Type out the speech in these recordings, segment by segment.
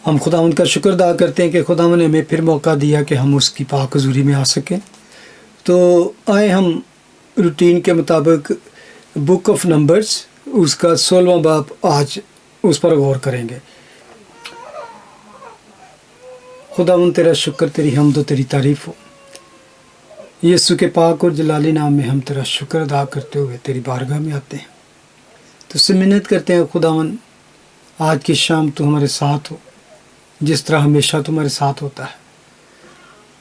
ہم خداوند کا شکر ادا کرتے ہیں کہ خداوند نے ہمیں پھر موقع دیا کہ ہم اس کی پاک حضوری میں آ سکیں۔ تو آئے ہم روٹین کے مطابق بک آف نمبرز اس کا 16واں باب آج اس پر غور کریں گے۔ خداوند تیرا شکر، تیری حمد و تیری تعریف ہو۔ یسوع کے پاک اور جلالی نام میں ہم تیرا شکر ادا کرتے ہوئے تیری بارگاہ میں آتے ہیں، تو اس سے منت کرتے ہیں خداوند آج کی شام تو ہمارے ساتھ ہو، جس طرح ہمیشہ تمہارے ساتھ ہوتا ہے۔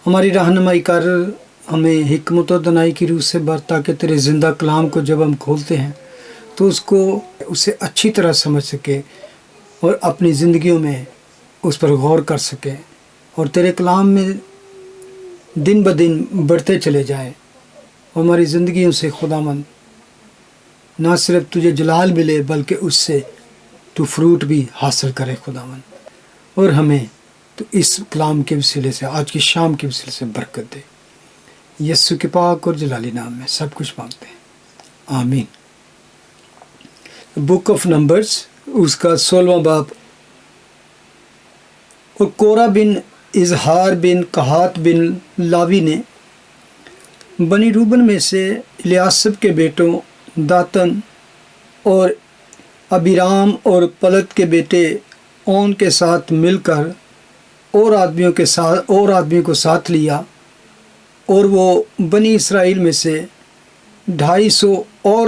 ہماری رہنمائی کر، ہمیں حکمت و دانائی کی روح سے بھر، تاکہ تیرے زندہ کلام کو جب ہم کھولتے ہیں تو اسے اچھی طرح سمجھ سکیں اور اپنی زندگیوں میں اس پر غور کر سکیں، اور تیرے کلام میں دن بدن بڑھتے چلے جائیں، اور ہماری زندگیوں سے خداوند نہ صرف تجھے جلال ملے بلکہ اس سے تو فروٹ بھی حاصل کرے خداوند، اور ہمیں تو اس کلام کے وسیلے سے، آج کی شام کے وسیلے سے برکت دے۔ یسوع کے پاک اور جلالی نام میں سب کچھ مانگتے ہیں، آمین۔ بک آف نمبرز اس کا 16واں باب۔ اور کورہ بن اظہار بن قہات بن لاوی نے بنی روبن میں سے الیاسب کے بیٹوں داتن اور ابیرام اور پلت کے بیٹے اون کے ساتھ مل کر اور آدمیوں کو ساتھ لیا، اور وہ بنی اسرائیل میں سے 250 اور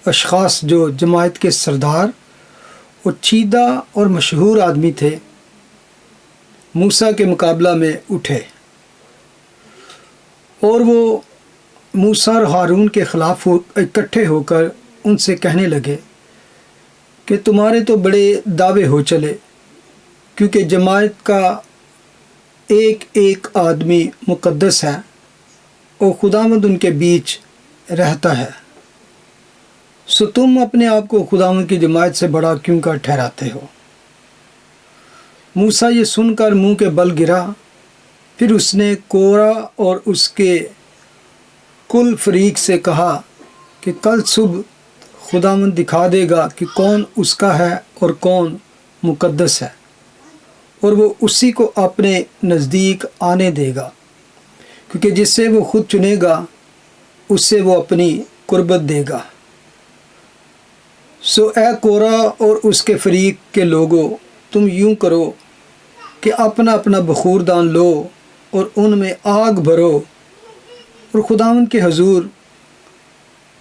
اشخاص جو جماعت کے سردار اور چیدہ اور مشہور آدمی تھے، موسیٰ کے مقابلہ میں اٹھے، اور وہ موسیٰ اور ہارون کے خلاف اکٹھے ہو کر ان سے کہنے لگے کہ تمہارے تو بڑے دعوے ہو چلے، کیونکہ جماعت کا ایک ایک آدمی مقدس ہے اور خداوند ان کے بیچ رہتا ہے، سو تم اپنے آپ کو خداوند کی جماعت سے بڑا کیوں کر ٹھہراتے ہو؟ موسیٰ یہ سن کر منہ کے بل گرا، پھر اس نے کورہ اور اس کے کل فریق سے کہا کہ کل صبح خداوند دکھا دے گا کہ کون اس کا ہے اور کون مقدس ہے، اور وہ اسی کو اپنے نزدیک آنے دے گا، کیونکہ جس سے وہ خود چنے گا اس سے وہ اپنی قربت دے گا۔ سو اے کورہ اور اس کے فریق کے لوگوں، تم یوں کرو کہ اپنا اپنا بخور دان لو اور ان میں آگ بھرو، اور خداوند کے حضور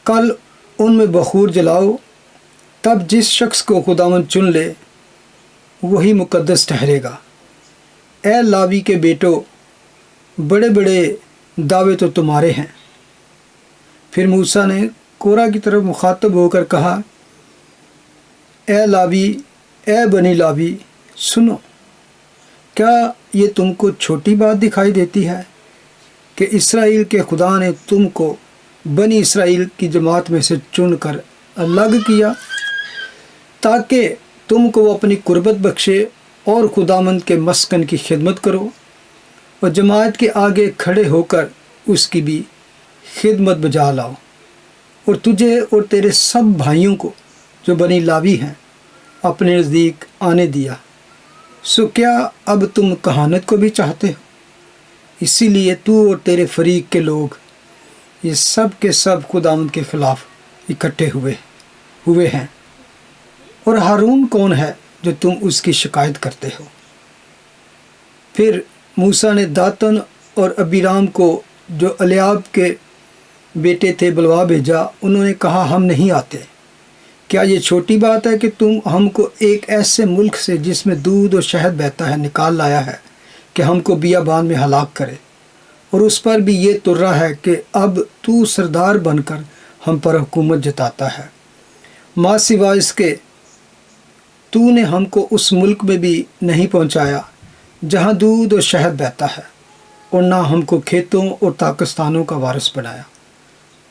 کل ان میں بخور جلاؤ، تب جس شخص کو خداوند چن لے وہی مقدس ٹھہرے گا۔ اے لاوی کے بیٹو، بڑے بڑے دعوے تو تمہارے ہیں۔ پھر موسیٰ نے کورہ کی طرف مخاطب ہو کر کہا، اے بنی لاوی، سنو، کیا یہ تم کو چھوٹی بات دکھائی دیتی ہے کہ اسرائیل کے خدا نے تم کو بنی اسرائیل کی جماعت میں سے چن کر الگ کیا، تاکہ تم کو وہ اپنی قربت بخشے اور خداوند کے مسکن کی خدمت کرو، اور جماعت کے آگے کھڑے ہو کر اس کی بھی خدمت بجا لاؤ، اور تجھے اور تیرے سب بھائیوں کو جو بنی لاوی ہیں اپنے نزدیک آنے دیا۔ سو کیا اب تم کہانت کو بھی چاہتے ہو؟ اسی لیے تو اور تیرے فریق کے لوگ یہ سب کے سب خداوند کے خلاف اکٹھے ہوئے ہیں، اور ہارون کون ہے جو تم اس کی شکایت کرتے ہو؟ پھر موسیٰ نے داتن اور ابیرام کو جو الیاب کے بیٹے تھے بلوا بھیجا، انہوں نے کہا ہم نہیں آتے۔ کیا یہ چھوٹی بات ہے کہ تم ہم کو ایک ایسے ملک سے جس میں دودھ اور شہد بہتا ہے نکال لایا ہے کہ ہم کو بیابان میں ہلاک کرے، اور اس پر بھی یہ ترا ہے کہ اب تو سردار بن کر ہم پر حکومت جتاتا ہے؟ ماں سوا اس کے تو نے ہم کو اس ملک میں بھی نہیں پہنچایا جہاں دودھ اور شہد بہتا ہے، اور نہ ہم کو کھیتوں اور تاکستانوں کا وارث بنایا۔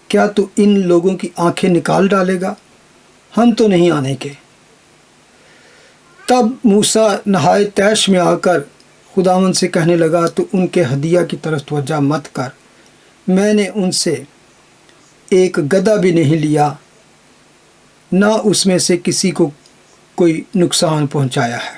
کیا تو ان لوگوں کی آنکھیں نکال ڈالے گا؟ ہم تو نہیں آنے کے۔ تب موسیٰ نہایت طیش میں آ کر خداوند سے کہنے لگا، تو ان کے ہدیہ کی طرف توجہ مت کر، میں نے ان سے ایک گدھا بھی نہیں لیا، نہ اس میں سے کسی کو کوئی نقصان پہنچایا ہے۔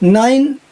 9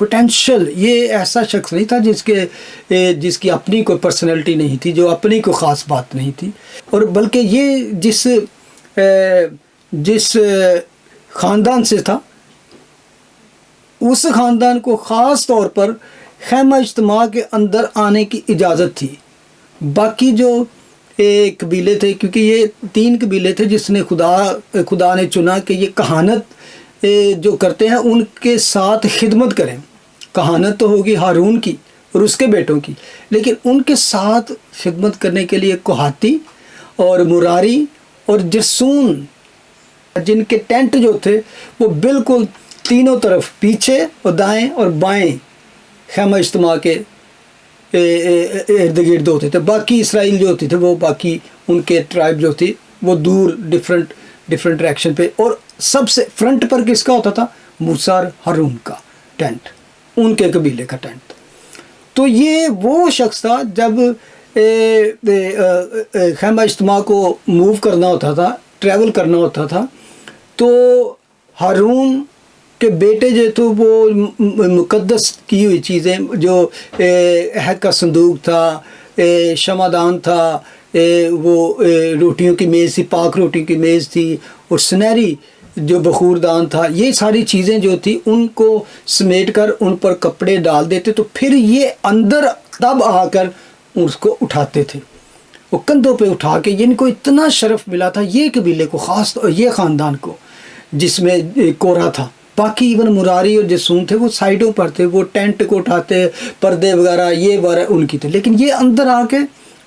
پوٹینشیل، یہ ایسا شخص نہیں تھا جس کی اپنی کوئی پرسنالٹی نہیں تھی، جو اپنی کوئی خاص بات نہیں تھی، اور بلکہ یہ جس خاندان سے تھا، اس خاندان کو خاص طور پر خیمہ اجتماع کے اندر آنے کی اجازت تھی۔ باقی جو قبیلے تھے، کیونکہ یہ 3 قبیلے تھے جس نے خدا نے چنا کہ یہ کہانت جو کرتے ہیں ان کے ساتھ خدمت کریں۔ کہانت تو ہوگی ہارون کی اور اس کے بیٹوں کی، لیکن ان کے ساتھ خدمت کرنے کے لیے کوہاتی اور مراری اور جرسون، جن کے ٹینٹ جو تھے وہ بالکل تینوں طرف، پیچھے اور دائیں اور بائیں خیمہ اجتماع کے ارد گرد ہوتے تھے۔ باقی اسرائیل جو ہوتے تھے وہ باقی ان کے ٹرائب جو تھی وہ دور ڈفرنٹ ڈائریکشن پہ، اور سب سے فرنٹ پر کس کا ہوتا تھا؟ موسیٰ اور ہارون کا ٹینٹ، ان کے قبیلے کا ٹینٹ۔ تو یہ وہ شخص تھا جب خیمہ اجتماع کو موو کرنا ہوتا تھا، ٹریول کرنا ہوتا تھا، تو ہارون کے بیٹے جو تو وہ مقدس کی ہوئی چیزیں، جو عہد کا صندوق تھا، شمعدان تھا، وہ روٹیوں کی میز تھی، پاک روٹی کی میز تھی، اور سنہری جو بخوردان تھا، یہ ساری چیزیں جو تھی ان کو سمیٹ کر ان پر کپڑے ڈال دیتے، تو پھر یہ اندر تب آ کر اس کو اٹھاتے تھے، وہ کندھوں پہ اٹھا کے۔ ان کو اتنا شرف ملا تھا یہ قبیلے کو، خاص یہ خاندان کو، جس میں کورا تھا۔ باقی ایون مراری اور جسون تھے وہ سائڈوں پر تھے، وہ ٹینٹ کو اٹھاتے، پردے وغیرہ یہ وغیرہ ان کی تھے، لیکن یہ اندر آ کے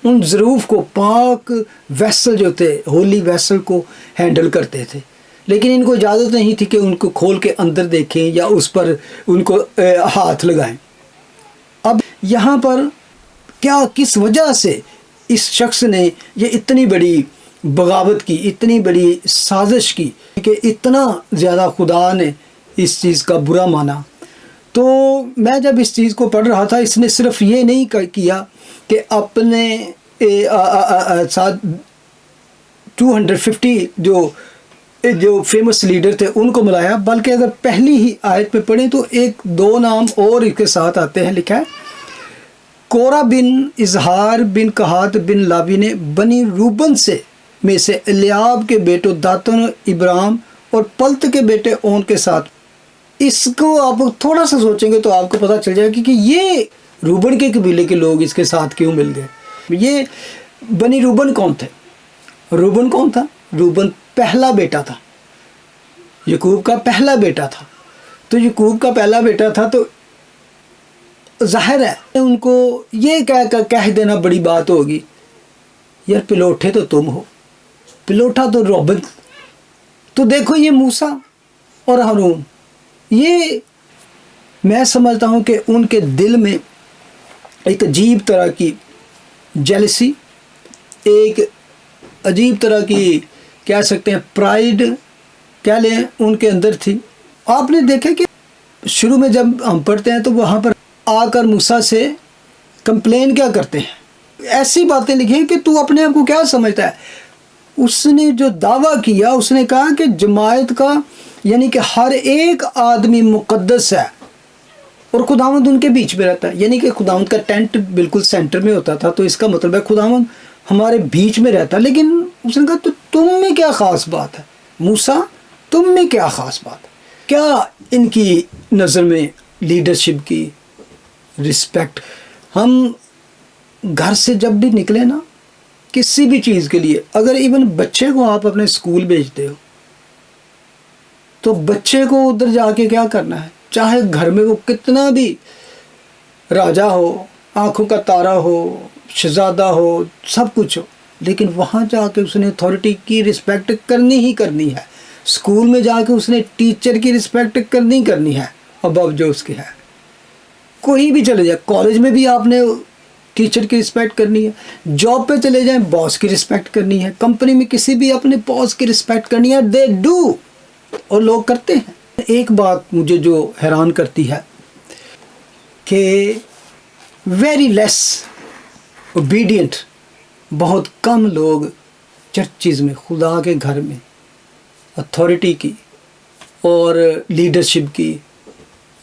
ان ظروف کو، پاک ویسل جو تھے، ہولی ویسل کو ہینڈل کرتے تھے، لیکن ان کو اجازت نہیں تھی کہ ان کو کھول کے اندر دیکھیں یا اس پر ان کو ہاتھ لگائیں۔ اب یہاں پر کس وجہ سے اس شخص نے یہ اتنی بڑی بغاوت کی، اتنی بڑی سازش کی کہ اتنا زیادہ خدا نے اس چیز کا برا مانا؟ تو میں جب اس چیز کو پڑھ رہا تھا، اس نے صرف یہ نہیں کیا کہ اپنے ساتھ 250 جو فیمس لیڈر تھے ان کو ملایا، بلکہ اگر پہلی ہی آیت میں پڑھیں تو 1-2 نام اور اس کے ساتھ آتے ہیں، لکھا ہے کورا بن اظہار بن کہات بن لاوی نے بنی روبن میں سے الیاب کے بیٹوں داتن، ابرام اور پلت کے بیٹے اون کے ساتھ۔ اس کو آپ تھوڑا سا سوچیں گے تو آپ کو پتہ چل جائے گا کہ یہ روبن کے قبیلے کے لوگ اس کے ساتھ کیوں مل گئے۔ یہ بنی روبن کون تھے؟ روبن کون تھا؟ روبن پہلا بیٹا تھا، یعقوب کا پہلا بیٹا تھا۔ تو یعقوب کا پہلا بیٹا تھا تو ظاہر ہے ان کو یہ کہہ دینا بڑی بات ہوگی، یار پلوٹے تو تم ہو، پلوٹا تو روبن۔ تو دیکھو یہ موسیٰ اور ہارون، یہ میں سمجھتا ہوں کہ ان کے دل میں ایک عجیب طرح کی جیلسی، ایک عجیب طرح کی کہہ سکتے ہیں پرائیڈ کہہ لیں، ان کے اندر تھی۔ آپ نے دیکھا کہ شروع میں جب ہم پڑھتے ہیں تو وہاں پر آ کر موسیٰ سے کمپلین کیا کرتے ہیں، ایسی باتیں لکھی کہ تو اپنے آپ کو کیا سمجھتا ہے۔ اس نے جو دعویٰ کیا، اس نے کہا کہ جماعت کا یعنی کہ ہر ایک آدمی مقدس ہے اور خداوند ان کے بیچ میں رہتا ہے، یعنی کہ خداوند کا ٹینٹ بالکل سینٹر میں ہوتا تھا، تو اس کا مطلب ہے خداوند ہمارے بیچ میں رہتا ہے۔ لیکن اس نے کہا تو تم میں کیا خاص بات ہے موسیٰ، تم میں کیا خاص بات ہے؟ کیا ان کی نظر میں لیڈرشپ کی رسپیکٹ؟ ہم گھر سے جب بھی نکلے نا کسی بھی چیز کے لیے، اگر ایون بچے کو آپ اپنے اسکول بھیجتے ہو تو بچے کو ادھر جا کے کیا کرنا ہے، چاہے گھر میں وہ کتنا بھی راجہ ہو، آنکھوں کا تارا ہو، شہزادہ ہو، سب کچھ ہو، لیکن وہاں جا کے اس نے اتھارٹی کی رسپیکٹ کرنی ہی کرنی ہے۔ اسکول میں جا کے اس نے ٹیچر کی رسپیکٹ کرنی ہے، ابو جو اس کے ہے۔ کوئی بھی چلے جائے، کالج میں بھی آپ نے ٹیچر کی رسپیکٹ کرنی ہے، جاب پہ چلے جائیں باس کی رسپیکٹ کرنی ہے، کمپنی میں کسی بھی اپنے باس کی رسپیکٹ کرنی ہے، دے ڈو، اور لوگ کرتے ہیں۔ ایک بات مجھے جو حیران کرتی ہے کہ ویری لیس اوبیڈینٹ، بہت کم لوگ چرچز میں، خدا کے گھر میں اتھارٹی کی اور لیڈرشپ کی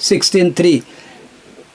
16:3,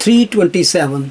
3:27,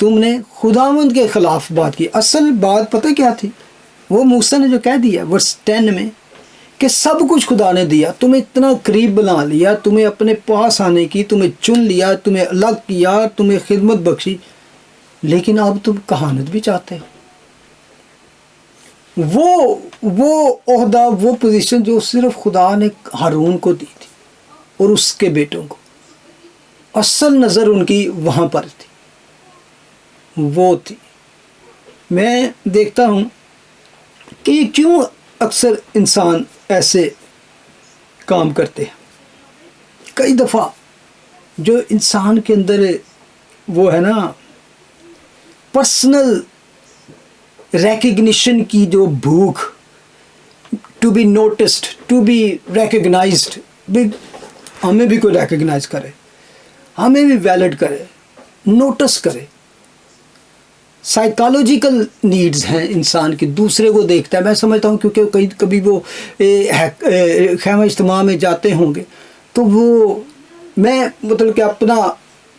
تم نے خداوند کے خلاف بات کی. اصل بات پتہ کیا تھی؟ وہ موسیٰ نے جو کہہ دیا ورس 10 میں کہ سب کچھ خدا نے دیا، تمہیں اتنا قریب بنا لیا، تمہیں اپنے پاس آنے کی، تمہیں چن لیا، تمہیں الگ کیا، تمہیں خدمت بخشی، لیکن اب تم کہانت بھی چاہتے ہو. وہ عہدہ، وہ پوزیشن جو صرف خدا نے ہارون کو دی تھی اور اس کے بیٹوں کو، اصل نظر ان کی وہاں پر تھی، وہ تھی. میں دیکھتا ہوں کہ یہ کیوں اکثر انسان ایسے کام کرتے ہیں. کئی دفعہ جو انسان کے اندر وہ ہے نا پرسنل ریکگنیشن کی جو بھوک، to be noticed, to be recognised, ہمیں بھی کوئی ریکگنائز کرے، ہمیں بھی ویلڈ کرے، نوٹس کرے. سائیکالوجیکل نیڈز ہیں انسان کی، دوسرے کو دیکھتا ہے. میں سمجھتا ہوں کیونکہ کبھی وہ خیمہ اجتماع میں جاتے ہوں گے تو وہ، میں مطلب کہ اپنا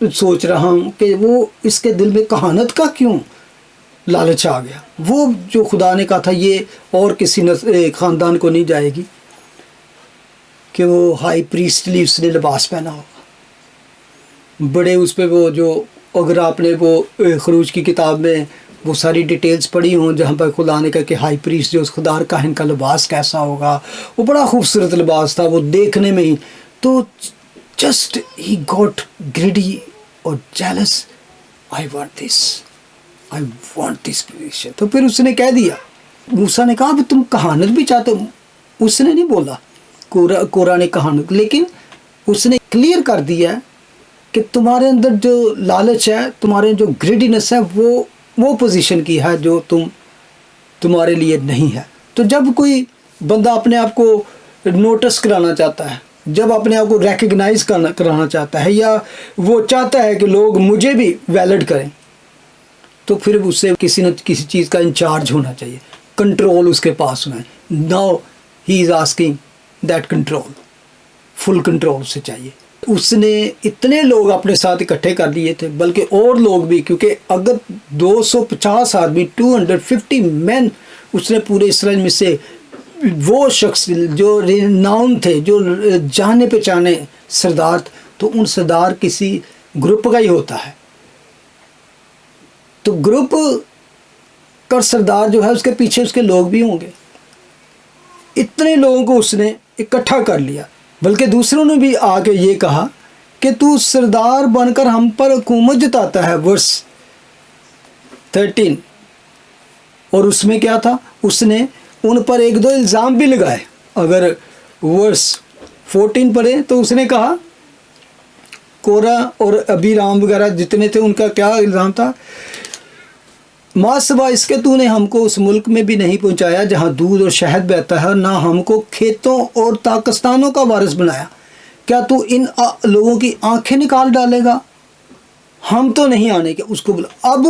سوچ رہا ہوں کہ وہ اس کے دل میں کہانت کا کیوں لالچ آ گیا. وہ جو خدا نے کہا تھا یہ اور کسی خاندان کو نہیں جائے گی کہ وہ ہائی پریسٹلی اس نے لباس پہنا ہوگا. بڑے اس پہ وہ جو، اگر آپ نے وہ خروج کی کتاب میں وہ ساری ڈیٹیلز پڑھی ہوں جہاں پر خدا نے کہا کہ ہائی پریسٹ جو اس خدا کاہن کا لباس کیسا ہوگا، وہ بڑا خوبصورت لباس تھا وہ دیکھنے میں ہی. تو جسٹ ہی گاٹ گریڈی اور jealous, I want this position. تو پھر اس نے کہہ دیا، موسیٰ نے کہا اب تم کہانت بھی چاہتے ہو. اس نے نہیں بولا کورہ نے کہانت، لیکن اس نے کلیئر کر دیا کہ تمہارے اندر جو لالچ ہے، تمہارے جو گریڈینس ہے، وہ پوزیشن کی ہے جو تمہارے لیے نہیں ہے. تو جب کوئی بندہ اپنے آپ کو نوٹس کرانا چاہتا ہے، جب اپنے آپ کو ریکگنائز کرانا چاہتا ہے، یا وہ چاہتا ہے کہ لوگ مجھے بھی ویلڈ کریں، تو پھر اسے کسی نہ کسی چیز کا انچارج ہونا چاہیے، کنٹرول اس کے پاس ہونا ہے. Now he is asking that control, full control سے چاہیے. اس نے اتنے لوگ اپنے ساتھ اکٹھے کر لیے تھے، بلکہ اور لوگ بھی، کیونکہ اگر 250 آدمی 250 مین اس نے پورے اسرائیل میں سے، وہ شخص جو ریناؤن تھے، جو جانے پہچانے سردار، تو ان سردار کسی گروپ کا ہی ہوتا ہے. تو گروپ کا سردار جو ہے اس کے پیچھے اس کے لوگ بھی ہوں گے. اتنے لوگوں کو اس نے اکٹھا کر لیا. بلکہ دوسروں نے بھی آ کے یہ کہا کہ تو سردار بن کر ہم پر حکومت جتاتا ہے. ورس 13، اور اس میں کیا تھا، اس نے ان پر 1-2 الزام بھی لگائے. اگر ورس 14 پڑھے تو اس نے کہا کورہ اور ابیرام وغیرہ جتنے تھے ان کا کیا الزام تھا، ماں سوا اس کے تو نے ہم کو اس ملک میں بھی نہیں پہنچایا جہاں دودھ اور شہد بہتا ہے، نہ ہم کو کھیتوں اور تاکستانوں کا وارث بنایا. کیا تو ان لوگوں کی آنکھیں نکال ڈالے گا؟ ہم تو نہیں آنے کے. اس کو بولا. اب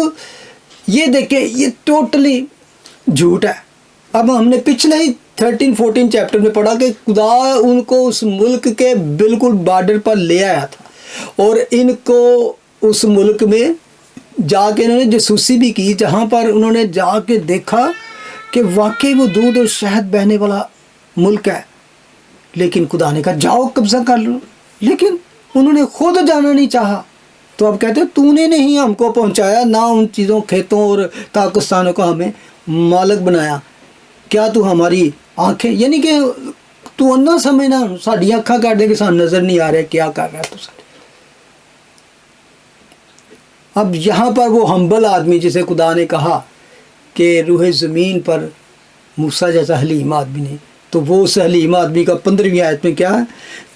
یہ دیکھیں، یہ ٹوٹلی جھوٹ ہے. اب ہم نے پچھلے ہی 13-14 چیپٹر میں پڑھا کہ خدا ان کو اس ملک کے بالکل بارڈر پر لے آیا تھا، اور ان کو اس ملک میں جا کے انہوں نے جاسوسی بھی کی، جہاں پر انہوں نے جا کے دیکھا کہ واقعی وہ دودھ اور شہد بہنے والا ملک ہے. لیکن خدا نے کہا جاؤ قبضہ کر لو، لیکن انہوں نے خود جانا نہیں چاہا. تو اب کہتے ہیں تو نے نہیں ہم کو پہنچایا، نہ ان چیزوں کھیتوں اور تاکستانوں کا ہمیں مالک بنایا. کیا تو ہماری آنکھیں، یعنی کہ تو اندھا سمجھنا، ساڑی اکھاں کر دے کہ سان نظر نہیں آ رہا کیا کر رہا ہے تو سارے. اب یہاں پر وہ ہمبل آدمی جسے خدا نے کہا کہ روح زمین پر موسیٰ جیسا حلیم آدمی نہیں، تو وہ اس حلیم آدمی کا 15ویں آیت میں کیا ہے،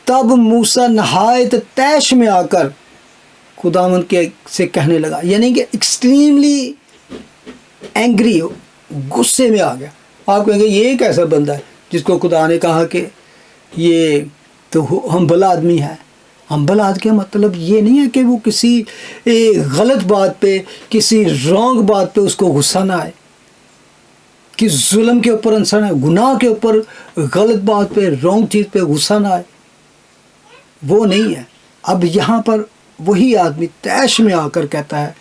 تب موسیٰ نہایت طیش میں آ کر خداوند کے سے کہنے لگا، یعنی کہ ایکسٹریملی اینگری، غصے میں آ گیا. آپ کہیں گے یہ ایک ایسا بندہ ہے جس کو خدا نے کہا کہ یہ تو ہمبل آدمی ہے. ہمبل آدمی کا مطلب یہ نہیں ہے کہ وہ کسی غلط بات پہ، کسی رانگ بات پہ اس کو غصہ نہ آئے، کہ ظلم کے اوپر انسان ہے، گناہ کے اوپر، غلط بات پہ، رانگ چیز پہ غصہ نہ آئے، وہ نہیں ہے. اب یہاں پر وہی آدمی طیش میں آ کر کہتا ہے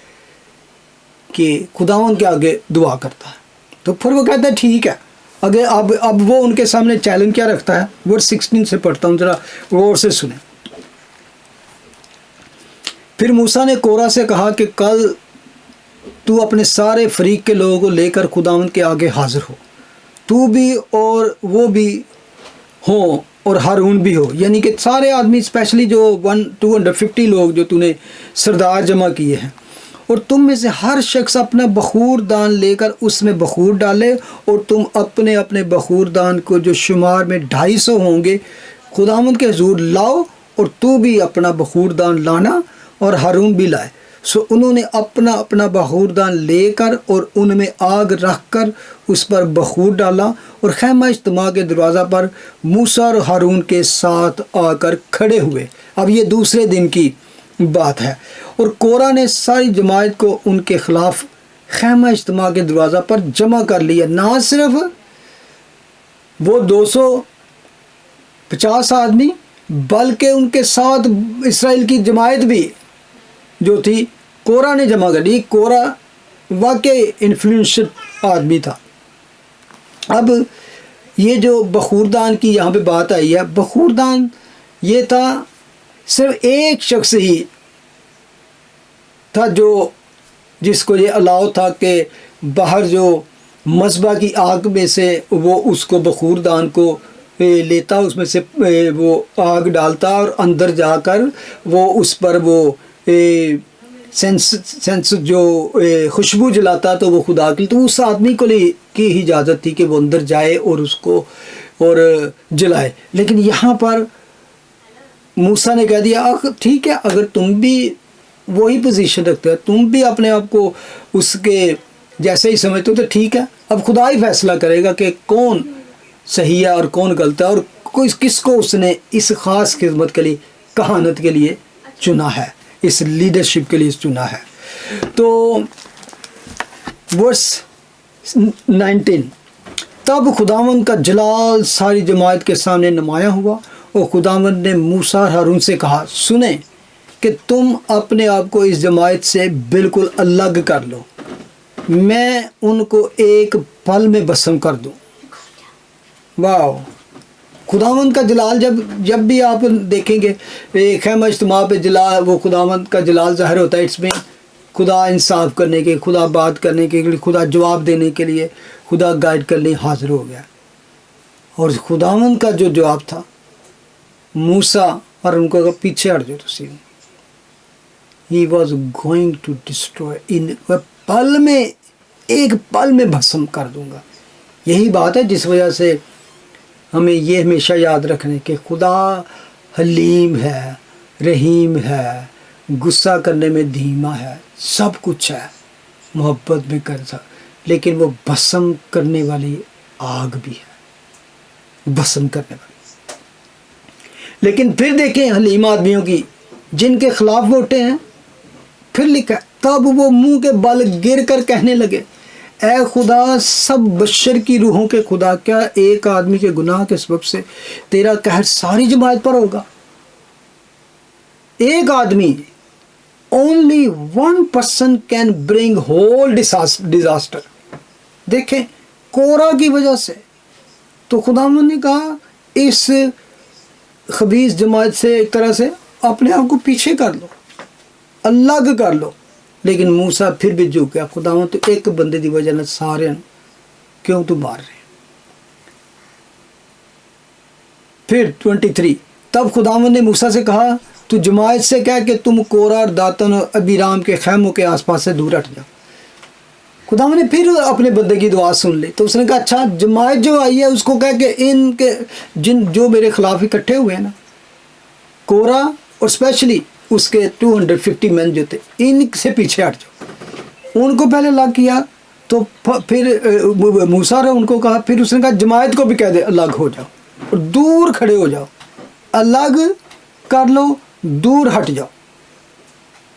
کہ خداوند کے آگے دعا کرتا ہے. تو پھر وہ کہتا ہے ٹھیک ہے. اگر اب وہ ان کے سامنے چیلنج کیا رکھتا ہے, ورڈ 16 سے پڑھتا ہوں, ذرا غور سے سنیں. پھر موسیٰ نے کورہ سے کہا کہ کل تو اپنے سارے فریق کے لوگوں کو لے کر خداوند کے آگے حاضر ہو, تو بھی اور وہ بھی ہوں اور ہارون بھی ہو, یعنی کہ سارے آدمی, اسپیشلی جو 250 لوگ جو تو نے سردار جمع کیے ہیں, اور تم میں سے ہر شخص اپنا بخور دان لے کر اس میں بخور ڈالے, اور تم اپنے اپنے بخور دان کو جو شمار میں 250 ہوں گے خداوند کے حضور لاؤ, اور تو بھی اپنا بخور دان لانا اور ہارون بھی لائے. سو انہوں نے اپنا اپنا بخور دان لے کر اور ان میں آگ رکھ کر اس پر بخور ڈالا, اور خیمہ اجتماع کے دروازہ پر موسیٰ اور ہارون کے ساتھ آ کر کھڑے ہوئے. اب یہ دوسرے دن کی بات ہے. اور کورہ نے ساری جماعت کو ان کے خلاف خیمہ اجتماع کے دروازہ پر جمع کر لیا. نہ صرف وہ 250 آدمی, بلکہ ان کے ساتھ اسرائیل کی جماعت بھی جو تھی کورہ نے جمع کر لی. کورہ واقعی انفلوئنشل آدمی تھا. اب یہ جو بخوردان کی یہاں پہ بات آئی ہے, بخوردان یہ تھا صرف ایک شخص ہی تھا جو جس کو یہ الاؤ تھا کہ باہر جو مذبح کی آگ میں سے وہ اس کو بخوردان کو لیتا, اس میں سے وہ آگ ڈالتا اور اندر جا کر وہ اس پر وہ سینس جو خوشبو جلاتا تو وہ خدا کی, تو اس آدمی کو کی اجازت تھی کہ وہ اندر جائے اور اس کو اور جلائے. لیکن یہاں پر موسیٰ نے کہہ دیا ٹھیک ہے, اگر تم بھی وہی پوزیشن رکھتے ہو, تم بھی اپنے آپ کو اس کے جیسے ہی سمجھتے ہو, تو ٹھیک ہے, اب خدا ہی فیصلہ کرے گا کہ کون صحیح ہے اور کون غلط ہے, اور کس کو اس نے اس خاص خدمت کے لیے, کہانت کے لیے چنا ہے, اس لیڈرشپ کے لیے چنا ہے. تو ورس 19, تب خداوند کا جلال ساری جماعت کے سامنے نمایاں ہوا, اور خداوند نے موسیٰ اور ہارون سے کہا سنیں کہ تم اپنے آپ کو اس جماعت سے بالکل الگ کر لو, میں ان کو ایک پل میں بسم کر دوں. واو, خداوند کا جلال جب بھی آپ دیکھیں گے خیمہ اجتماع پہ جلال, وہ خداوند کا جلال ظاہر ہوتا ہے. اس میں خدا انصاف کرنے کے, خدا بات کرنے کے لیے, خدا جواب دینے کے لیے, خدا گائیڈ کرنے حاضر ہو گیا. اور خداوند کا جو جواب تھا موسیٰ اور ان کو پیچھے ہٹ جاؤ تو He was going to destroy in پل میں, ایک پل میں بھسم کر دوں گا. یہی بات ہے جس وجہ سے ہمیں یہ ہمیشہ یاد رکھنے کہ خدا حلیم ہے, رحیم ہے, غصہ کرنے میں دھیما ہے, سب کچھ ہے, محبت بھی کرتا, لیکن وہ بھسم کرنے والی آگ بھی ہے, بھسم کرنے والی. لیکن پھر دیکھیں حلیم آدمیوں کی جن کے خلاف وہ اٹھے ہیں, پھر لکھا تب وہ منہ کے بل گر کر کہنے لگے اے خدا سب بشر کی روحوں کے خدا, کیا ایک آدمی کے گناہ کے سبب سے تیرا قہر ساری جماعت پر ہوگا؟ ایک آدمی, only one person can bring whole disaster. دیکھیں کورہ کی وجہ سے تو خداوند نے کہا اس خبیث جماعت سے ایک طرح سے اپنے آپ کو پیچھے کر لو, الگ کر لو. لیکن موسیٰ پھر بھی جھک گیا, خداوند تو ایک بندے دی وجہ نہ سارے کیوں تو مار رہے. پھر 23, تب خداوند نے موسیٰ سے کہا تو جماعت سے کہہ کہ تم کورہ اور داتن اور ابیرام کے خیموں کے آس پاس سے دور ہٹ جاؤ. خداوند نے پھر اپنے بندے کی دعا سن لی. تو اس نے کہا اچھا جماعت جو آئی ہے اس کو کہہ کہ ان کے جو میرے خلاف اکٹھے ہوئے ہیں نا, کورہ اور اسپیشلی اس کے 250 مین جو تھے, ان سے پیچھے ہٹ جاؤ. ان کو پہلے الگ کیا, تو پھر موسیٰ نے ان کو کہا, پھر اس نے کہا جماعت کو بھی کہہ دے الگ ہو جاؤ اور دور کھڑے ہو جاؤ, الگ کر لو, دور ہٹ جاؤ.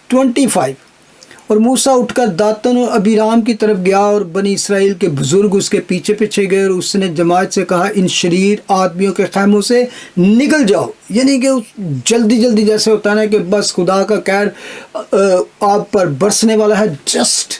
25, اور موسیٰ اٹھ کر داتن اور ابیرام کی طرف گیا اور بنی اسرائیل کے بزرگ اس کے پیچھے پیچھے گئے, اور اس نے جماعت سے کہا ان شریر آدمیوں کے خیموں سے نکل جاؤ. یعنی کہ جلدی جلدی جیسے ہوتا ہے کہ بس خدا کا قہر آپ پر برسنے والا ہے, جسٹ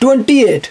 28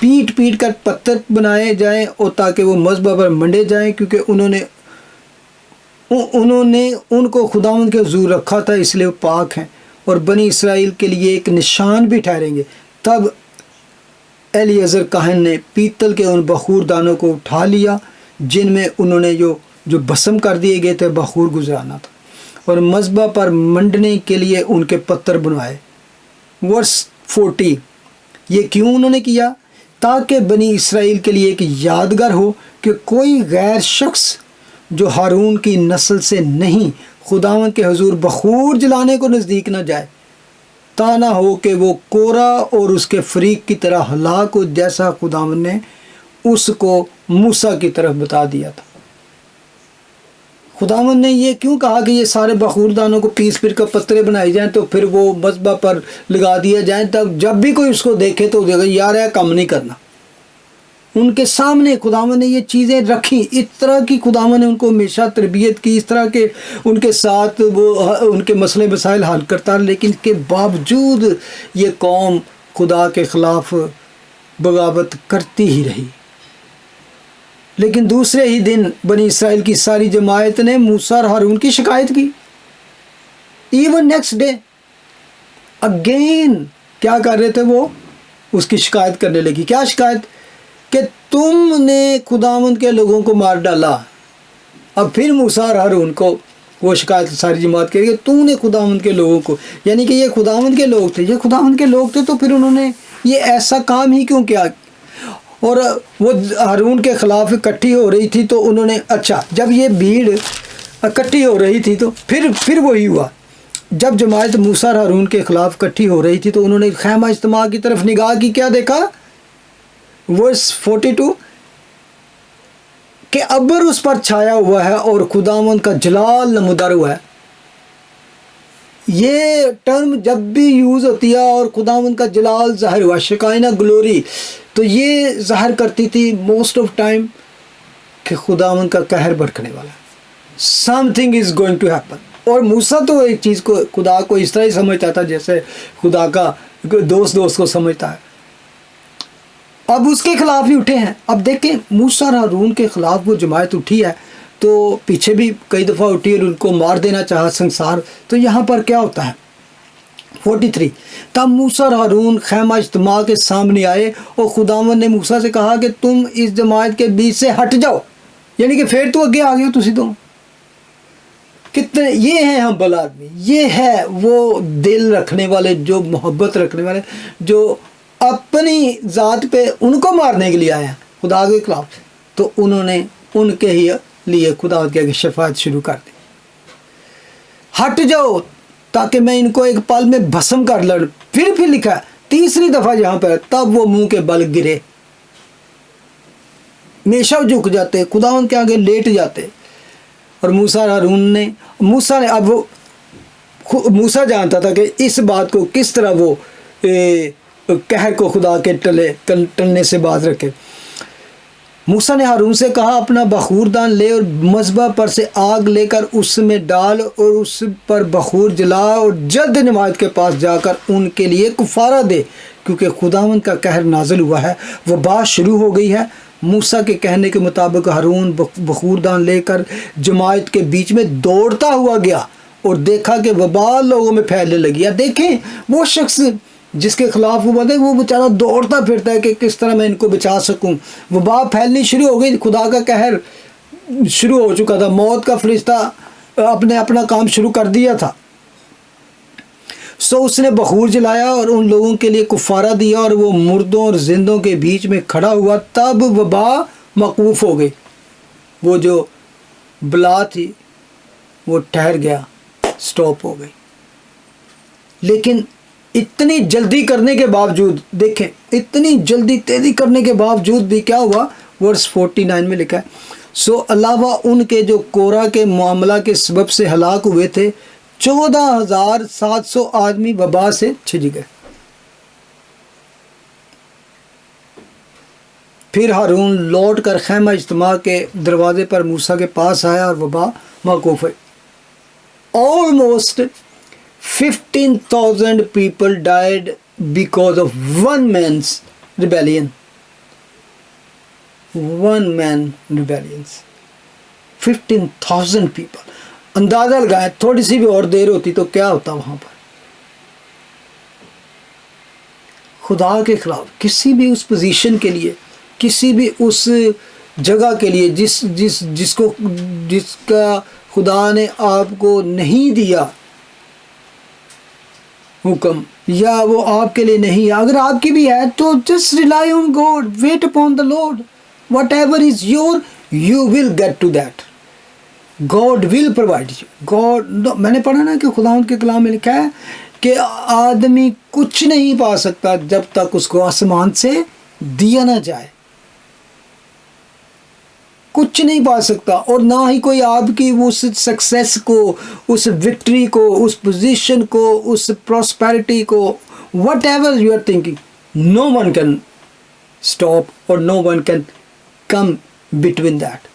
پیٹ پیٹ کر پتھر بنائے جائیں اور تاکہ وہ مذبح پر منڈے جائیں، کیونکہ انہوں نے ان کو خداوند کے حضور رکھا تھا، اس لیے وہ پاک ہیں اور بنی اسرائیل کے لیے ایک نشان بھی ٹھہریں گے۔ تب الیعزر کاہن نے پیتل کے ان بخور دانوں کو اٹھا لیا جن میں انہوں نے جو بسم کر دیے گئے تھے بخور گزرانا تھا، اور مذبح پر منڈنے کے لیے ان کے پتھر بنوائے۔ ورس 40، یہ کیوں انہوں نے کیا؟ تاکہ بنی اسرائیل کے لیے ایک یادگار ہو کہ کوئی غیر شخص جو ہارون کی نسل سے نہیں خداوند کے حضور بخور جلانے کو نزدیک نہ جائے، تا نہ ہو کہ وہ کورا اور اس کے فریق کی طرح ہلاک ہو، جیسا خداوند نے اس کو موسیٰ کی طرف بتا دیا تھا۔ خداوند نے یہ کیوں کہا کہ یہ سارے بخور دانوں کو پیس پھر کر پترے بنائی جائیں تو پھر وہ مذبح پر لگا دیا جائیں، تب جب بھی کوئی اس کو دیکھے تو دیکھے یار یہ کام نہیں کرنا۔ ان کے سامنے خداوند نے یہ چیزیں رکھی، اس طرح کی خداوند نے ان کو ہمیشہ تربیت کی، اس طرح کے ان کے ساتھ وہ ان کے مسئلے مسائل حل کرتا، لیکن اس کے باوجود یہ قوم خدا کے خلاف بغاوت کرتی ہی رہی۔ لیکن دوسرے ہی دن بنی اسرائیل کی ساری جماعت نے موسیٰ اور ہارون کی شکایت کی۔ ایون نیکسٹ ڈے اگین کیا کر رہے تھے؟ وہ اس کی شکایت کرنے لگی۔ کیا شکایت؟ کہ تم نے خداوند کے لوگوں کو مار ڈالا۔ اب پھر موسیٰ اور ہارون کو وہ شکایت ساری جماعت کہے کہ تم نے خداوند کے لوگوں کو، یعنی کہ یہ خداوند کے لوگ تھے، یہ خداوند کے لوگ تھے، تو پھر انہوں نے یہ ایسا کام ہی کیوں کیا؟ اور وہ ہارون کے خلاف اکٹھی ہو رہی تھی تو انہوں نے اچھا جب یہ بھیڑ اکٹھی ہو رہی تھی تو پھر وہی ہوا، جب جماعت موسیٰ اور ہارون کے خلاف اکٹھی ہو رہی تھی تو انہوں نے خیمہ اجتماع کی طرف نگاہ کی، کیا دیکھا؟ ورس 42 کہ ابر اس پر چھایا ہوا ہے اور خداوند کا جلال نمودار ہوا ہے۔ یہ ٹرم جب بھی یوز ہوتی ہے اور خداوند کا جلال ظاہر ہوا، شکائنہ گلوری، تو یہ ظاہر کرتی تھی موسٹ آف ٹائم کہ خداوند کا قہر بھڑکنے والا ہے، something is going to happen. اور موسیٰ تو ایک چیز کو خدا کو اس طرح ہی سمجھتا تھا جیسے خدا کا دوست کو سمجھتا ہے۔ اب اس کے خلاف ہی اٹھے ہیں۔ اب دیکھیں موسیٰ اور ہارون کے خلاف وہ جماعت اٹھی ہے تو پیچھے بھی کئی دفعہ اٹھی اور ان کو مار دینا چاہا سنسار۔ تو یہاں پر کیا ہوتا ہے 43، تب موسیٰ اور ہارون خیمہ اجتماع کے سامنے آئے اور خداوند نے موسیٰ سے کہا کہ تم اس جماعت کے بیچ سے ہٹ جاؤ، یعنی کہ پھر تو اگے آ گئے ہو تسی تو کتنے، یہ ہیں ہمبل آدمی، یہ ہے وہ دل رکھنے والے، جو محبت رکھنے والے، جو اپنی ذات پہ ان کو مارنے کے لیے آئے ہیں خدا کے خلاف، تو انہوں نے ان کے ہی لیے خدا کے آگے شفاعت شروع کر دی۔ ہٹ جاؤ تاکہ میں ان کو ایک پل میں بھسم کر لڑ۔ پھر لکھا ہے تیسری دفعہ یہاں پر، تب وہ منہ کے بل گرے، ہمیشہ جھک جاتے، خداوند کے آگے لیٹ جاتے۔ اور موسیٰ اور ہارون نے اب موسیٰ جانتا تھا کہ اس بات کو کس طرح وہ قہر کو خدا کے ٹلنے سے باز رکھے۔ موسیٰ نے ہارون سے کہا اپنا بخور دان لے اور مذبح پر سے آگ لے کر اس میں ڈال اور اس پر بخور جلا اور جلد جماعت کے پاس جا کر ان کے لیے کفارہ دے، کیونکہ خداوند کا قہر نازل ہوا ہے، وبا شروع ہو گئی ہے۔ موسیٰ کے کہنے کے مطابق ہارون بخور دان لے کر جماعت کے بیچ میں دوڑتا ہوا گیا اور دیکھا کہ وبا لوگوں میں پھیلنے لگی ہے۔ دیکھیں وہ شخص جس کے خلاف وہ ہے وہ بیچارہ دوڑتا پھرتا ہے کہ کس طرح میں ان کو بچا سکوں۔ وبا پھیلنی شروع ہو گئی، خدا کا قہر شروع ہو چکا تھا، موت کا فرشتہ اپنا کام شروع کر دیا تھا۔ سو اس نے بخور جلایا اور ان لوگوں کے لیے کفارہ دیا اور وہ مردوں اور زندوں کے بیچ میں کھڑا ہوا، تب وبا موقوف ہو گئی، وہ جو بلا تھی وہ ٹھہر گیا، سٹاپ ہو گئی۔ لیکن اتنی جلدی کرنے کے باوجود، دیکھیں اتنی جلدی تیزی کرنے کے باوجود بھی کیا ہوا؟ ورس 49 میں لکھا ہے سو علاوہ ان کے جو کورا کے معاملہ کے سبب سے ہلاک ہوئے تھے 14,700 آدمی وبا سے چھج گئے۔ پھر ہارون لوٹ کر خیمہ اجتماع کے دروازے پر موسیٰ کے پاس آیا اور وبا موقوف ہے۔ Almost 15,000 people died because of one man's rebellion. one man rebellions, 15,000 people. اندازہ لگائیں تھوڑی سی بھی اور دیر ہوتی تو کیا ہوتا وہاں پر. خدا کے خلاف کسی بھی اس پوزیشن کے لیے، کسی بھی اس جگہ کے لیے جس کا خدا نے آپ کو نہیں دیا حکم، یا وہ آپ کے لیے نہیں ہے، اگر آپ کی بھی ہے تو just rely on God, wait upon the Lord. Whatever is your, you will get to that. God will provide you. God، میں نے پڑھا نا کہ خداوند کے کلام میں لکھا ہے کہ آدمی کچھ نہیں پا سکتا جب تک اس کو آسمان سے دیا نہ جائے. کچھ نہیں پا سکتا، اور نہ ہی کوئی آپ کی اس سکسیس کو، اس وکٹری کو، اس پوزیشن کو، اس پراسپیرٹی کو، whatever you are thinking, no one can stop or no one can come between that.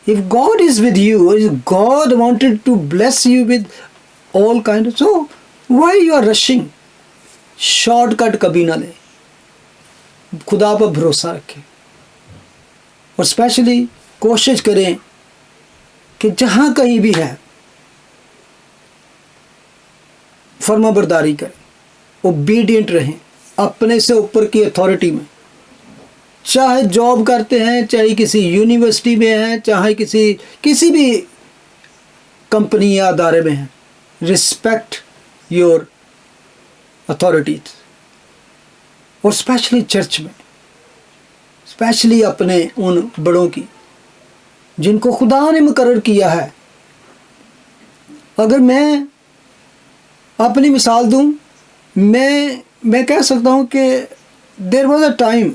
If God is with you, if God wanted to bless you with all kind of, so why you are rushing? Shortcut کبھی نہ لیں، خدا پر بھروسہ رکھیں، اور especially کوشش کریں کہ جہاں کہیں بھی ہے فرما برداری کریں، اوبیڈینٹ رہیں اپنے سے اوپر کی اتھارٹی میں. چاہے جاب کرتے ہیں، چاہے کسی یونیورسٹی میں ہیں، چاہے کسی بھی کمپنی یا ادارے میں ہیں، رسپیکٹ یور اتھارٹیز. اور اسپیشلی چرچ میں، اسپیشلی اپنے ان بڑوں کی جن کو خدا نے مقرر کیا ہے. اگر میں اپنی مثال دوں، میں کہہ سکتا ہوں کہ دیر واز اے ٹائم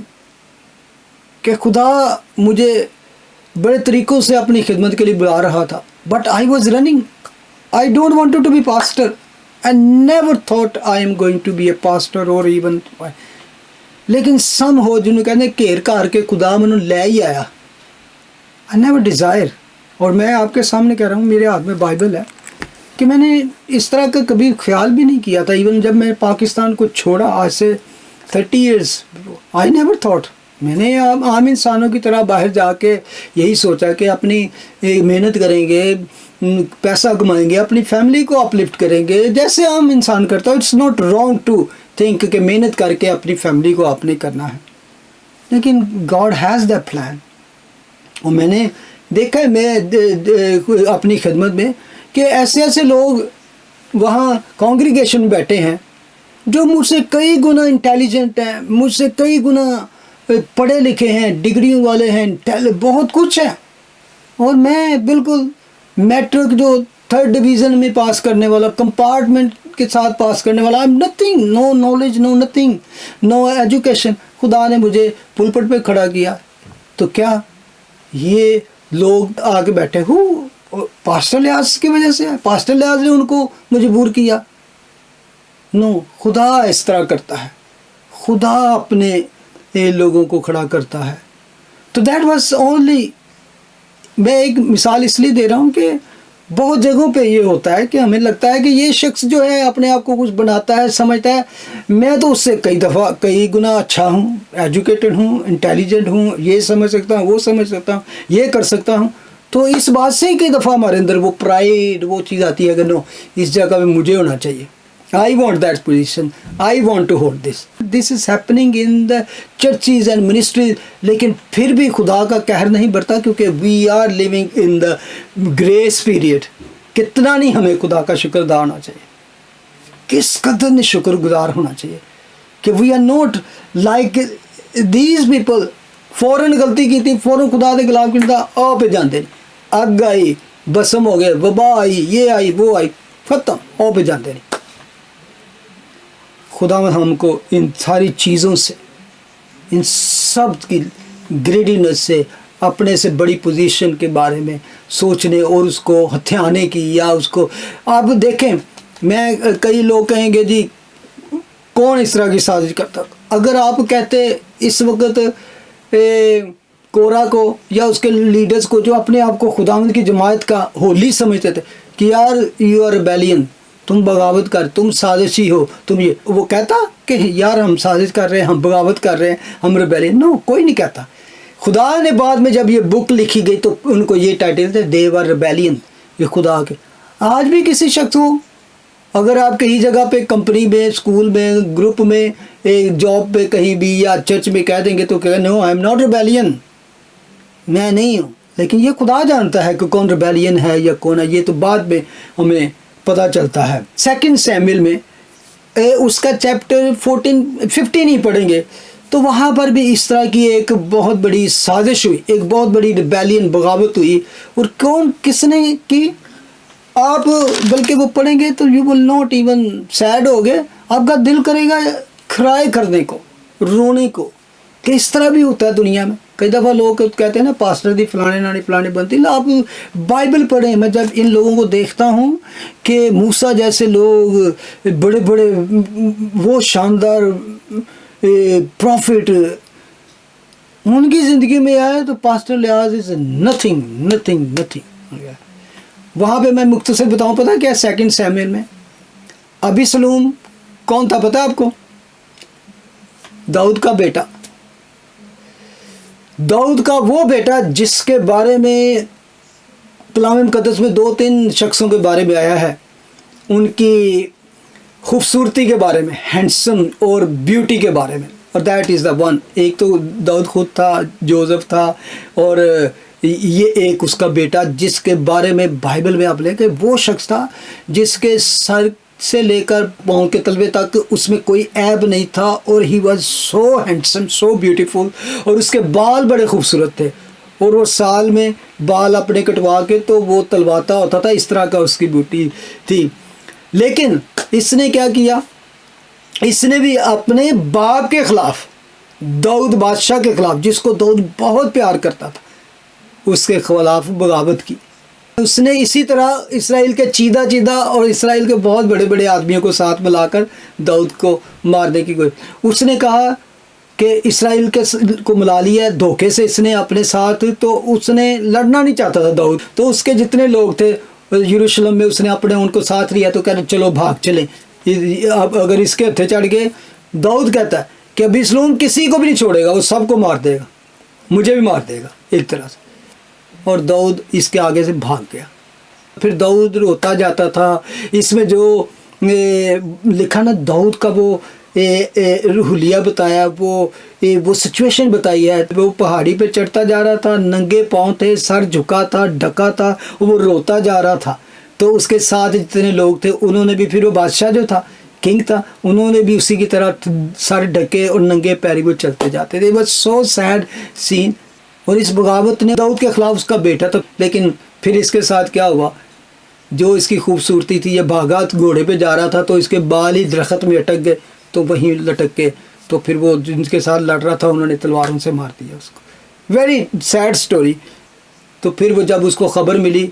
کہ خدا مجھے بڑے طریقوں سے اپنی خدمت کے لیے بلا رہا تھا، but I was running. I don't want to be pastor. I never thought I am going to be a pastor اور ایون، لیکن سم ہو جنہوں کہتے ہیں گھیر گھار کے خدا منوں لے ہی آیا. I never Dzire. اور میں آپ کے سامنے کہہ رہا ہوں، میرے ہاتھ میں بائبل ہے، کہ میں نے اس طرح کا کبھی خیال بھی نہیں کیا تھا. ایون جب میں پاکستان کو چھوڑا آج سے 30 ایئرس، آئی نیور تھاٹ. میں نے عام انسانوں کی طرح باہر جا کے یہی سوچا کہ اپنی محنت کریں گے، پیسہ کمائیں گے، اپنی فیملی کو اپلفٹ کریں گے جیسے عام انسان کرتا ہے. It's not wrong to think کہ محنت کر کے اپنی فیملی کو آپ نے کرنا ہے، لیکن گاڈ ہیز دا پلان. اور میں نے دیکھا ہے میں اپنی خدمت میں کہ ایسے لوگ وہاں کانگریگیشن میں بیٹھے ہیں جو مجھ سے کئی گنا انٹیلیجنٹ ہیں، مجھ سے کئی گنا پڑھے لکھے ہیں، ڈگریوں والے ہیں، بہت کچھ ہے، اور میں بالکل میٹرک جو 3rd ڈویژن میں پاس کرنے والا، کمپارٹمنٹ کے ساتھ پاس کرنے والا، I am nothing, no knowledge, no nothing, no education. خدا نے مجھے پلپٹ پہ کھڑا کیا. تو کیا یہ لوگ آگے بیٹھے پاسٹر لحاظ کی وجہ سے؟ پاسٹر لحاظ نے ان کو مجبور کیا؟ نو، خدا اس طرح کرتا ہے، خدا اپنے لوگوں کو کھڑا کرتا ہے. تو دیٹ واز اونلی، میں ایک مثال اس لیے دے رہا ہوں کہ بہت جگہوں پہ یہ ہوتا ہے کہ ہمیں لگتا ہے کہ یہ شخص جو ہے اپنے آپ کو کچھ بناتا ہے، سمجھتا ہے میں تو اس سے کئی گنا اچھا ہوں، ایجوکیٹڈ ہوں، انٹیلیجنٹ ہوں، یہ سمجھ سکتا ہوں، وہ سمجھ سکتا ہوں، یہ کر سکتا ہوں. تو اس بات سے کئی دفعہ ہمارے اندر وہ پرائیڈ، وہ چیز آتی ہے کہ نو، اس جگہ پہ مجھے ہونا چاہیے. I want that position. I want to hold this. This is happening in the churches and ministries. لیکن پھر بھی خدا کا قہر نہیں برتا، کیونکہ we are living in the grace period. کتنا نہیں ہمیں خدا کا شکر ادا ہونا چاہیے، کس قدر نہیں شکر گزار ہونا چاہیے کہ we are not like these people. فوراً غلطی کی تھی، فوراً خدا کے خلاف کیا آ پہ جانتے نہیں، اگ آئی، بسم ہو گئے، وبا آئی، یہ آئی، وہ آئی، ختم، آ پہ جانتے نہیں. خدا ہم کو ان ساری چیزوں سے، ان سب کی گریڈینس سے، اپنے سے بڑی پوزیشن کے بارے میں سوچنے اور اس کو ہتھیانے کی، یا اس کو آپ دیکھیں، میں کئی لوگ کہیں گے جی کون اس طرح کی سازش کرتا. اگر آپ کہتے اس وقت کورا کو یا اس کے لیڈرز کو جو اپنے آپ کو خداوند کی جماعت کا ہولی سمجھتے تھے کہ یار یو آر ریبیلین، تم بغاوت کر، تم سازشی ہو، تم یہ، وہ کہتا کہ یار ہم سازش کر رہے ہیں، ہم بغاوت کر رہے ہیں، ہم ریبیلین؟ نو، کوئی نہیں کہتا. خدا نے بعد میں جب یہ بک لکھی گئی تو ان کو یہ ٹائٹل تھے دے ور ریبیلین، یہ خدا کے. آج بھی کسی شخص کو اگر آپ کہیں جگہ پہ کمپنی میں، اسکول میں، گروپ میں، جاب پہ کہیں بھی یا چرچ میں کہہ دیں گے تو کہ نو آئی ایم ناٹ ریبیلین، میں نہیں ہوں. لیکن یہ خدا جانتا ہے کہ کون ریبیلین ہے یا کون ہے، یہ تو بعد میں ہمیں پتہ چلتا ہے. 2 سیموئیل میں اس کا چیپٹر 15 ہی پڑھیں گے تو وہاں پر بھی اس طرح کی ایک بہت بڑی سازش ہوئی، ایک بہت بڑی ریبیلین، بغاوت ہوئی. اور کون، کس نے کی؟ آپ بلکہ وہ پڑھیں گے تو you will not even sad ہو گئے، آپ کا دل کرے گا کرائے کرنے کو، رونے کو، کہ اس طرح بھی ہوتا ہے دنیا میں. کئی دفعہ لوگ کہتے ہیں نا پاسٹر دی فلانے نانی فلانے بنتی. آپ بائبل پڑھیں. میں جب ان لوگوں کو دیکھتا ہوں کہ موسیٰ جیسے لوگ بڑے بڑے وہ شاندار پروفٹ ان کی زندگی میں آئے تو پاسٹر لحاظ از نتھنگ. وہاں پہ میں مختصر بتاؤں، پتہ کیا 2 سیموئیل میں ابیسلوم کون تھا پتہ آپ کو؟ داؤد کا بیٹا. داؤد کا وہ بیٹا جس کے بارے میں کلام مقدس میں 2-3 شخصوں کے بارے میں آیا ہے، ان کی خوبصورتی کے بارے میں، ہینڈسم اور بیوٹی کے بارے میں، اور دیٹ از دا ون. ایک تو داؤد خود تھا، جوزف تھا، اور یہ ایک اس کا بیٹا جس کے بارے میں بائبل میں آپ لیں کہ وہ شخص تھا جس کے سر سے لے کر پاؤں کے تلوے تک اس میں کوئی عیب نہیں تھا، اور he was so handsome, so beautiful, اور اس کے بال بڑے خوبصورت تھے، اور وہ سال میں بال اپنے کٹوا کے تو وہ تلواتا ہوتا تھا، اس طرح کا اس کی بیوٹی تھی. لیکن اس نے کیا کیا؟ اس نے بھی اپنے باپ کے خلاف، داؤد بادشاہ کے خلاف، جس کو داؤد بہت پیار کرتا تھا، اس کے خلاف بغاوت کی. اس نے اسی طرح اسرائیل کے چیدہ اور اسرائیل کے بہت بڑے بڑے آدمیوں کو ساتھ ملا کر داؤد کو مارنے کی کوئی. اس نے کہا کہ اسرائیل کو ملا لیا دھوکے سے اس نے اپنے ساتھ، تو اس نے لڑنا نہیں چاہتا تھا داؤد. تو اس کے جتنے لوگ تھے یروشلم میں، اس نے اپنے ان کو ساتھ لیا تو کہہ رہے چلو بھاگ چلیں. اب اگر اس کے ہتھے چڑھ گئے، داؤد کہتا ہے کہ ابیسلوم کسی کو بھی نہیں چھوڑے گا، وہ سب کو مار دے گا، مجھے بھی مار دے گا ایک طرح سے. اور داؤد اس کے آگے سے بھاگ گیا. پھر داؤد روتا جاتا تھا. اس میں جو لکھا نا داؤد کا وہ حلیہ بتایا، وہ سچویشن بتائی ہے. وہ پہاڑی پہ چڑھتا جا رہا تھا، ننگے پاؤں تھے، سر جھکا تھا، ڈھکا تھا، وہ روتا جا رہا تھا. تو اس کے ساتھ جتنے لوگ تھے انہوں نے بھی، پھر وہ بادشاہ جو تھا، کنگ تھا، انہوں نے بھی اسی کی طرح سر ڈھکے اور ننگے پیری وہ چلتے جاتے تھے. بس سو سیڈ سین. اور اس بغاوت نے داؤد کے خلاف اس کا بیٹا تھا. لیکن پھر اس کے ساتھ کیا ہوا؟ جو اس کی خوبصورتی تھی، یہ بھاگا گھوڑے پہ جا رہا تھا تو اس کے بال ہی درخت میں اٹک گئے، تو وہیں لٹک کے، تو پھر وہ جن کے ساتھ لڑ رہا تھا انہوں نے تلواروں سے مار دیا اس کو. Very sad story. تو پھر وہ جب اس کو خبر ملی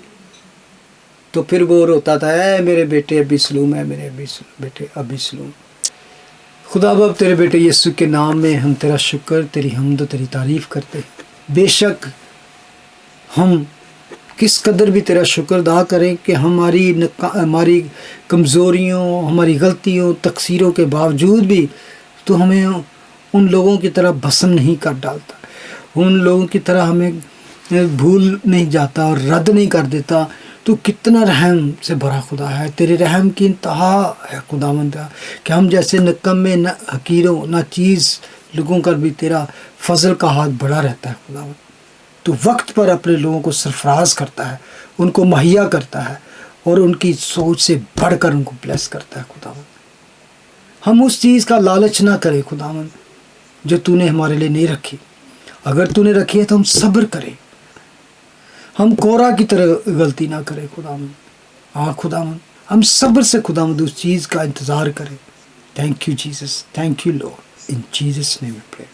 تو پھر وہ روتا تھا، اے میرے بیٹے ابیسلوم، ہے میرے بیٹے ابیسلوم. خدا باپ تیرے بیٹے یسوع کے نام میں ہم تیرا شکر، تیری حمد و تیری تعریف کرتے ہیں. بے شک ہم کس قدر بھی تیرا شکر ادا کریں کہ ہماری کمزوریوں، ہماری غلطیوں، تقصیروں کے باوجود بھی تو ہمیں ان لوگوں کی طرح بھسم نہیں کر ڈالتا، ان لوگوں کی طرح ہمیں بھول نہیں جاتا اور رد نہیں کر دیتا. تو کتنا رحم سے بھرا خدا ہے. تیرے رحم کی انتہا ہے خداوند، کہ ہم جیسے نکمے، نہ حقیروں، نہ چیز لوگوں کا بھی تیرا فضل کا ہاتھ بڑا رہتا ہے خداوند. تو وقت پر اپنے لوگوں کو سرفراز کرتا ہے، ان کو مہیا کرتا ہے، اور ان کی سوچ سے بڑھ کر ان کو بلیس کرتا ہے خداوند. ہم اس چیز کا لالچ نہ کریں خداوند جو تو نے ہمارے لیے نہیں رکھی. اگر تو نے رکھی ہے تو ہم صبر کریں، ہم کورا کی طرح غلطی نہ کریں خداوند. ہاں خداوند، ہم صبر سے خداوند اس چیز کا انتظار کریں. Thank you Jesus, thank you lord. In Jesus' name we pray.